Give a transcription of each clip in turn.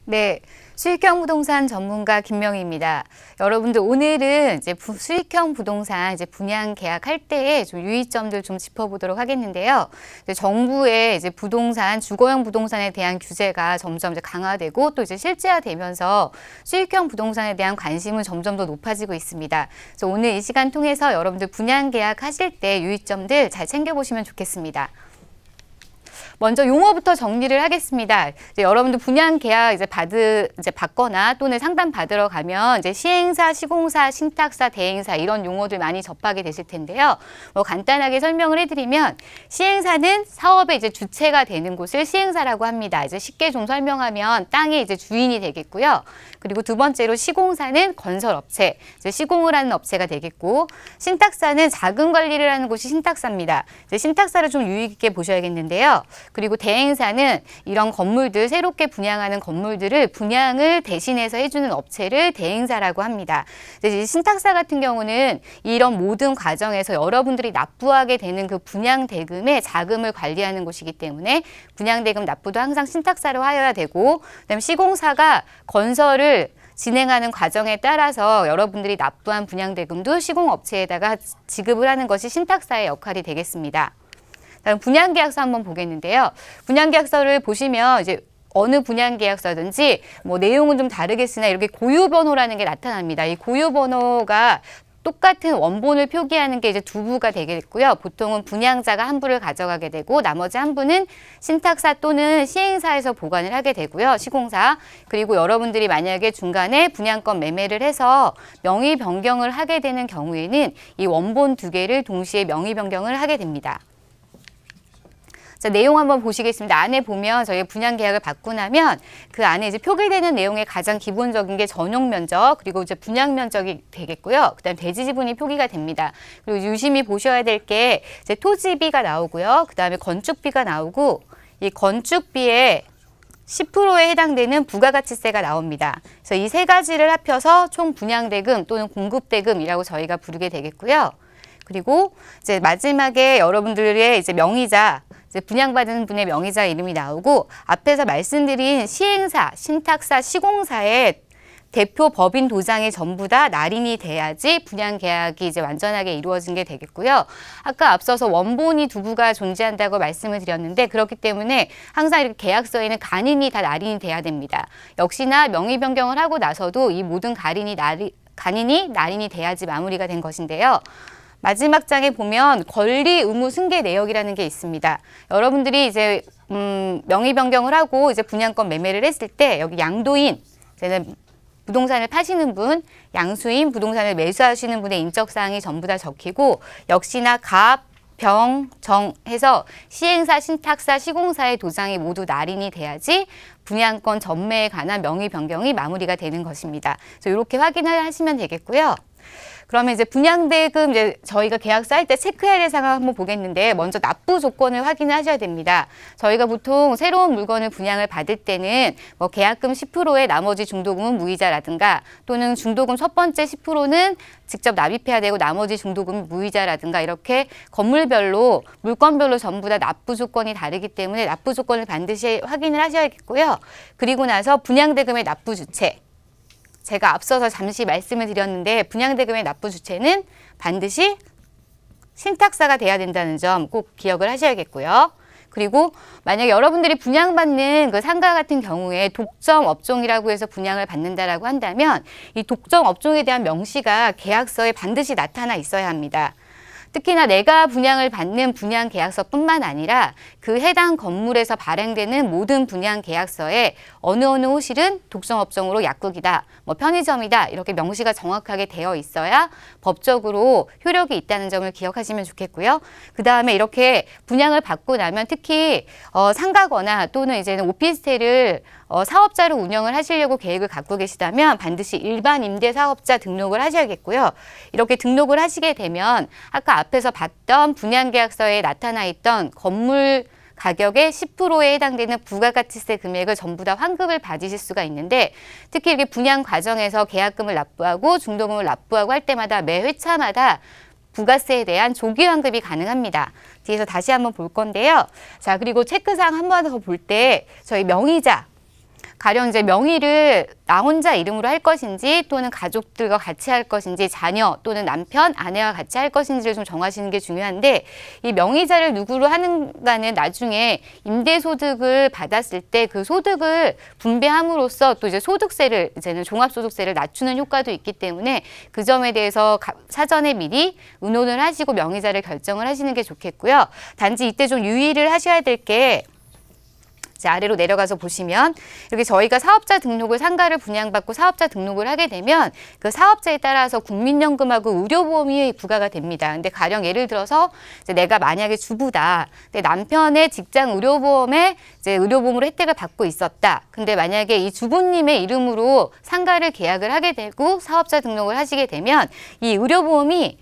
네, 수익형 부동산 전문가 김명희입니다. 여러분들 오늘은 이제 수익형 부동산 이제 분양 계약할 때의 좀 유의점들 좀 짚어보도록 하겠는데요. 이제 정부의 이제 부동산 주거형 부동산에 대한 규제가 점점 이제 강화되고 또 이제 실제화되면서 수익형 부동산에 대한 관심은 점점 더 높아지고 있습니다. 그래서 오늘 이 시간 통해서 여러분들 분양 계약하실 때 유의점들 잘 챙겨보시면 좋겠습니다. 먼저 용어부터 정리를 하겠습니다. 이제 여러분들 분양 계약 이제 받거나 또는 상담 받으러 가면 이제 시행사, 시공사, 신탁사, 대행사 이런 용어들 많이 접하게 되실 텐데요. 간단하게 설명을 해드리면 시행사는 사업의 이제 주체가 되는 곳을 시행사라고 합니다. 이제 쉽게 좀 설명하면 땅의 이제 주인이 되겠고요. 그리고 두 번째로 시공사는 건설업체, 이제 시공을 하는 업체가 되겠고, 신탁사는 자금 관리를 하는 곳이 신탁사입니다. 이제 신탁사를 좀 유의 깊게 보셔야겠는데요. 그리고 대행사는 이런 건물들, 새롭게 분양하는 건물들을 분양을 대신해서 해주는 업체를 대행사라고 합니다. 이제 신탁사 같은 경우는 이런 모든 과정에서 여러분들이 납부하게 되는 그 분양 대금의 자금을 관리하는 곳이기 때문에 분양 대금 납부도 항상 신탁사로 하여야 되고, 그다음에 시공사가 건설을 진행하는 과정에 따라서 여러분들이 납부한 분양 대금도 시공업체에다가 지급을 하는 것이 신탁사의 역할이 되겠습니다. 다음 분양계약서 한번 보겠는데요. 분양계약서를 보시면 이제 어느 분양계약서든지 뭐 내용은 좀 다르겠으나 이렇게 고유번호라는 게 나타납니다. 이 고유번호가 똑같은 원본을 표기하는 게 이제 두 부가 되겠고요. 보통은 분양자가 한 부를 가져가게 되고 나머지 한 부는 신탁사 또는 시행사에서 보관을 하게 되고요. 시공사. 그리고 여러분들이 만약에 중간에 분양권 매매를 해서 명의 변경을 하게 되는 경우에는 이 원본 두 개를 동시에 명의 변경을 하게 됩니다. 자, 내용 한번 보시겠습니다. 안에 보면 저희 분양 계약을 받고 나면 그 안에 이제 표기되는 내용의 가장 기본적인 게 전용 면적, 그리고 이제 분양 면적이 되겠고요. 그다음 대지 지분이 표기가 됩니다. 그리고 유심히 보셔야 될 게 이제 토지비가 나오고요. 그다음에 건축비가 나오고 이 건축비에 10%에 해당되는 부가가치세가 나옵니다. 그래서 이 세 가지를 합쳐서 총 분양대금 또는 공급대금이라고 저희가 부르게 되겠고요. 그리고 이제 마지막에 여러분들의 이제 명의자, 이제 분양받은 분의 명의자 이름이 나오고 앞에서 말씀드린 시행사, 신탁사, 시공사의 대표 법인 도장이 전부 다 날인이 돼야지 분양 계약이 이제 완전하게 이루어진 게 되겠고요. 아까 앞서서 원본이 두 부가 존재한다고 말씀을 드렸는데 그렇기 때문에 항상 이렇게 계약서에는 간인이 다 날인이 돼야 됩니다. 역시나 명의 변경을 하고 나서도 이 모든 간인이 날인이 돼야지 마무리가 된 것인데요. 마지막 장에 보면 권리 의무 승계 내역이라는 게 있습니다. 여러분들이 이제 명의 변경을 하고 이제 분양권 매매를 했을 때 여기 양도인, 이제는 부동산을 파시는 분, 양수인, 부동산을 매수하시는 분의 인적사항이 전부 다 적히고 역시나 갑, 병, 정 해서 시행사, 신탁사, 시공사의 도장이 모두 날인이 돼야지 분양권 전매에 관한 명의 변경이 마무리가 되는 것입니다. 그래서 이렇게 확인을 하시면 되겠고요. 그러면 이제 분양대금 이제 저희가 계약서 할 때 체크해야 될 사항 한번 보겠는데 먼저 납부 조건을 확인을 하셔야 됩니다. 저희가 보통 새로운 물건을 분양을 받을 때는 뭐 계약금 10%에 나머지 중도금은 무이자라든가 또는 중도금 첫 번째 10%는 직접 납입해야 되고 나머지 중도금이 무이자라든가 이렇게 건물별로 물건별로 전부 다 납부 조건이 다르기 때문에 납부 조건을 반드시 확인을 하셔야겠고요. 그리고 나서 분양대금의 납부 주체. 제가 앞서서 잠시 말씀을 드렸는데 분양대금의 납부 주체는 반드시 신탁사가 돼야 된다는 점 꼭 기억을 하셔야겠고요. 그리고 만약에 여러분들이 분양받는 그 상가 같은 경우에 독점 업종이라고 해서 분양을 받는다라고 한다면 이 독점 업종에 대한 명시가 계약서에 반드시 나타나 있어야 합니다. 특히나 내가 분양을 받는 분양 계약서뿐만 아니라 그 해당 건물에서 발행되는 모든 분양 계약서에 어느 호실은 독점업종으로 약국이다, 뭐 편의점이다 이렇게 명시가 정확하게 되어 있어야 법적으로 효력이 있다는 점을 기억하시면 좋겠고요. 그 다음에 이렇게 분양을 받고 나면 특히 상가거나 또는 이제는 오피스텔을 사업자로 운영을 하시려고 계획을 갖고 계시다면 반드시 일반 임대사업자 등록을 하셔야겠고요. 이렇게 등록을 하시게 되면 아까 앞에서 봤던 분양계약서에 나타나 있던 건물 가격의 10%에 해당되는 부가가치세 금액을 전부 다 환급을 받으실 수가 있는데 특히 이렇게 분양 과정에서 계약금을 납부하고 중도금을 납부하고 할 때마다 매 회차마다 부가세에 대한 조기 환급이 가능합니다. 뒤에서 다시 한번 볼 건데요. 자, 그리고 체크사항 한 번 더 볼 때 저희 명의자 가령 이제 명의를 나 혼자 이름으로 할 것인지 또는 가족들과 같이 할 것인지 자녀 또는 남편, 아내와 같이 할 것인지를 좀 정하시는 게 중요한데 이 명의자를 누구로 하는가는 나중에 임대소득을 받았을 때 그 소득을 분배함으로써 또 이제 소득세를 이제는 종합소득세를 낮추는 효과도 있기 때문에 그 점에 대해서 사전에 미리 의논을 하시고 명의자를 결정을 하시는 게 좋겠고요. 단지 이때 좀 유의를 하셔야 될 게 이제 아래로 내려가서 보시면 이렇게 저희가 사업자 등록을 상가를 분양받고 사업자 등록을 하게 되면 그 사업자에 따라서 국민연금하고 의료보험이 부과가 됩니다. 근데 가령 예를 들어서 이제 내가 만약에 주부다. 근데 남편의 직장 의료보험에 이제 의료보험으로 혜택을 받고 있었다. 근데 만약에 이 주부님의 이름으로 상가를 계약을 하게 되고 사업자 등록을 하시게 되면 이 의료보험이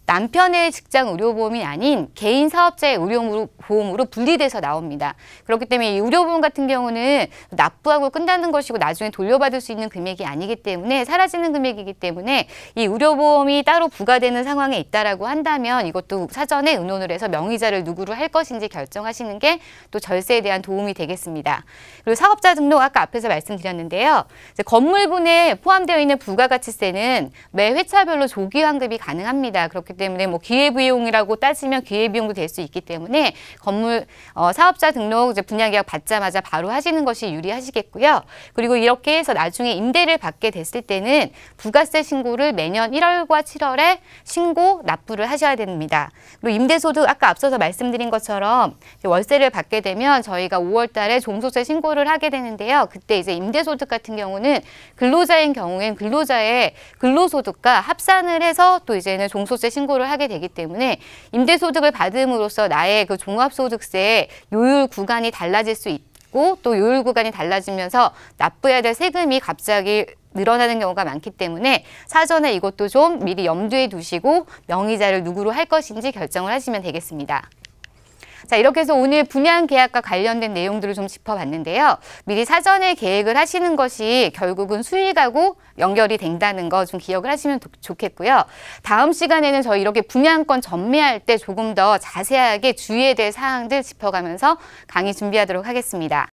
남편의 직장 의료보험이 아닌 개인 사업자의 의료보험으로 분리돼서 나옵니다. 그렇기 때문에 이 의료보험 같은 경우는 납부하고 끝나는 것이고 나중에 돌려받을 수 있는 금액이 아니기 때문에 사라지는 금액이기 때문에 이 의료보험이 따로 부과되는 상황에 있다라고 한다면 이것도 사전에 의논을 해서 명의자를 누구로 할 것인지 결정하시는 게 또 절세에 대한 도움이 되겠습니다. 그리고 사업자 등록 아까 앞에서 말씀드렸는데요. 이제 건물분에 포함되어 있는 부가가치세는 매 회차별로 조기 환급이 가능합니다. 그렇기 때문에 뭐 기회비용이라고 따지면 기회비용도 될 수 있기 때문에 건물 사업자 등록 이제 분양계약 받자마자 바로 하시는 것이 유리하시겠고요. 그리고 이렇게 해서 나중에 임대를 받게 됐을 때는 부가세 신고를 매년 1월과 7월에 신고 납부를 하셔야 됩니다. 그리고 임대소득 아까 앞서서 말씀드린 것처럼 월세를 받게 되면 저희가 5월 달에 종소세 신고를 하게 되는데요. 그때 이제 임대소득 같은 경우는 근로자인 경우엔 근로자의 근로소득과 합산을 해서 또 이제는 종소세 신고를 하게 되기 때문에 임대소득을 받음으로써 나의 그 종합소득세 요율 구간이 달라질 수 있고 또 요율 구간이 달라지면서 납부해야 될 세금이 갑자기 늘어나는 경우가 많기 때문에 사전에 이것도 좀 미리 염두에 두시고 명의자를 누구로 할 것인지 결정을 하시면 되겠습니다. 자, 이렇게 해서 오늘 분양계약과 관련된 내용들을 좀 짚어봤는데요. 미리 사전에 계획을 하시는 것이 결국은 수익하고 연결이 된다는 거 좀 기억을 하시면 좋겠고요. 다음 시간에는 저희 이렇게 분양권 전매할 때 조금 더 자세하게 주의해야 될 사항들 짚어가면서 강의 준비하도록 하겠습니다.